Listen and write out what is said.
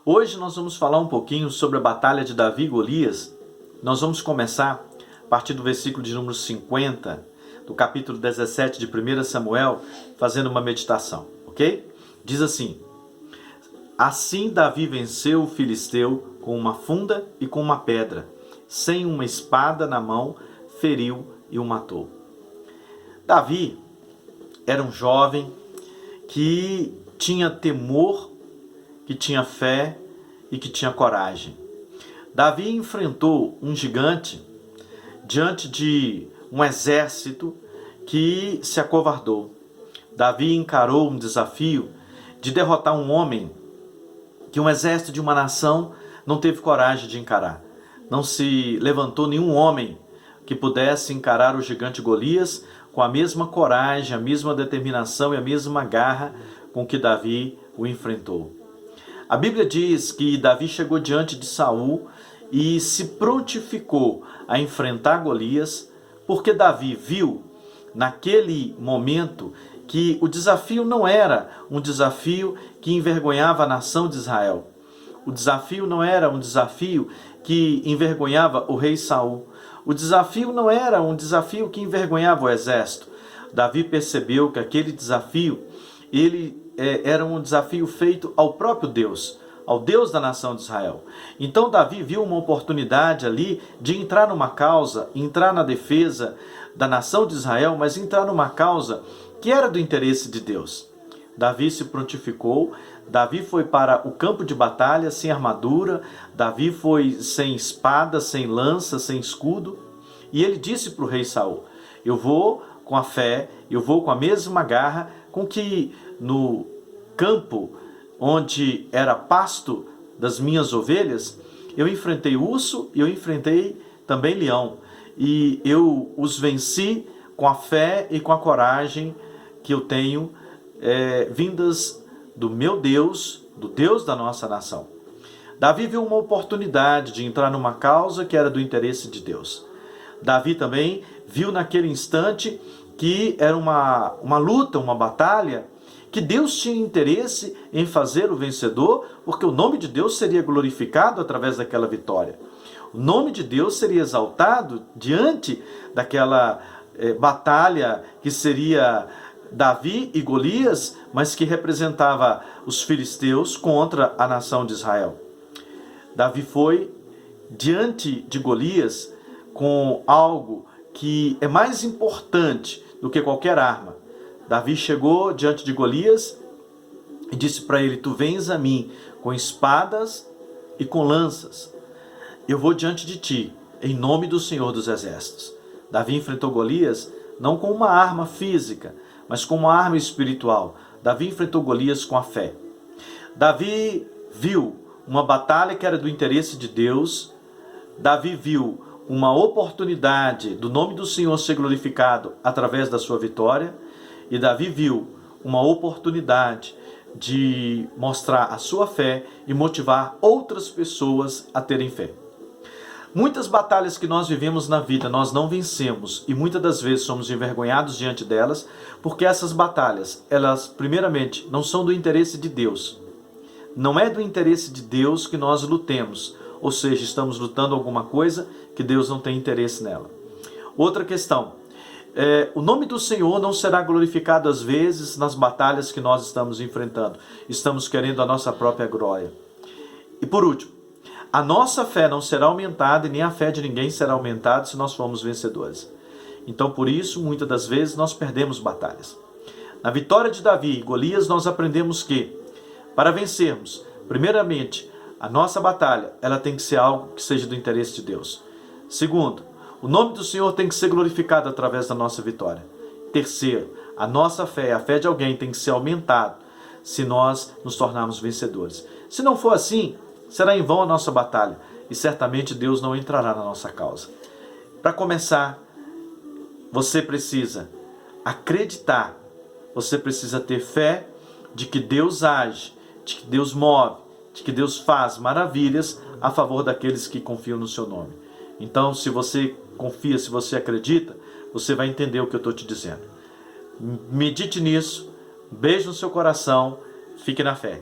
Hoje nós vamos falar um pouquinho sobre a batalha de Davi e Golias. Nós vamos começar a partir do versículo de número 50, do capítulo 17 de 1 Samuel, fazendo uma meditação, ok? Diz assim: Assim Davi venceu o filisteu com uma funda e com uma pedra, sem uma espada na mão, feriu e o matou. Davi era um jovem que tinha temor, que tinha fé e que tinha coragem. Davi enfrentou um gigante diante de um exército que se acovardou. Davi encarou um desafio de derrotar um homem que um exército de uma nação não teve coragem de encarar. Não se levantou nenhum homem que pudesse encarar o gigante Golias com a mesma coragem, a mesma determinação e a mesma garra com que Davi o enfrentou. A Bíblia diz que Davi chegou diante de Saul e se prontificou a enfrentar Golias, porque Davi viu naquele momento que o desafio não era um desafio que envergonhava a nação de Israel. O desafio não era um desafio que envergonhava o rei Saul. O desafio não era um desafio que envergonhava o exército. Davi percebeu que aquele desafio, era um desafio feito ao próprio Deus, ao Deus da nação de Israel. Então Davi viu uma oportunidade ali de entrar numa causa, entrar na defesa da nação de Israel, mas entrar numa causa que era do interesse de Deus. Davi se prontificou, Davi foi para o campo de batalha sem armadura, Davi foi sem espada, sem lança, sem escudo, e ele disse para o rei Saul: eu vou com a fé, eu vou com a mesma garra com que no campo onde era pasto das minhas ovelhas, eu enfrentei urso e eu enfrentei também leão. E eu os venci com a fé e com a coragem que eu tenho vindas do meu Deus, do Deus da nossa nação. Davi viu uma oportunidade de entrar numa causa que era do interesse de Deus. Davi também viu naquele instante que era uma luta, uma batalha, que Deus tinha interesse em fazer o vencedor, porque o nome de Deus seria glorificado através daquela vitória. O nome de Deus seria exaltado diante daquela batalha que seria Davi e Golias, mas que representava os filisteus contra a nação de Israel. Davi foi diante de Golias com algo que é mais importante do que qualquer arma. Davi chegou diante de Golias e disse para ele: tu vens a mim com espadas e com lanças. Eu vou diante de ti, em nome do Senhor dos Exércitos. Davi enfrentou Golias não com uma arma física, mas com uma arma espiritual. Davi enfrentou Golias com a fé. Davi viu uma batalha que era do interesse de Deus. Davi viu uma oportunidade do nome do Senhor ser glorificado através da sua vitória. E Davi viu uma oportunidade de mostrar a sua fé e motivar outras pessoas a terem fé. Muitas batalhas que nós vivemos na vida nós não vencemos e muitas das vezes somos envergonhados diante delas, porque essas batalhas, elas primeiramente não são do interesse de Deus. Não é do interesse de Deus que nós lutemos, ou seja, estamos lutando alguma coisa que Deus não tem interesse nela. Outra questão: o nome do Senhor não será glorificado às vezes nas batalhas que nós estamos enfrentando. Estamos querendo a nossa própria glória. E por último, a nossa fé não será aumentada e nem a fé de ninguém será aumentada se nós formos vencedores. Então por isso, muitas das vezes, nós perdemos batalhas. Na vitória de Davi e Golias, nós aprendemos que, para vencermos, primeiramente, a nossa batalha, ela tem que ser algo que seja do interesse de Deus. Segundo, o nome do Senhor tem que ser glorificado através da nossa vitória. Terceiro, a nossa fé, a fé de alguém tem que ser aumentada se nós nos tornarmos vencedores. Se não for assim, será em vão a nossa batalha e certamente Deus não entrará na nossa causa. Para começar, você precisa acreditar, você precisa ter fé de que Deus age, de que Deus move, de que Deus faz maravilhas a favor daqueles que confiam no seu nome. Então, se você confia, se você acredita, você vai entender o que eu estou te dizendo. Medite nisso, beijo no seu coração, fique na fé.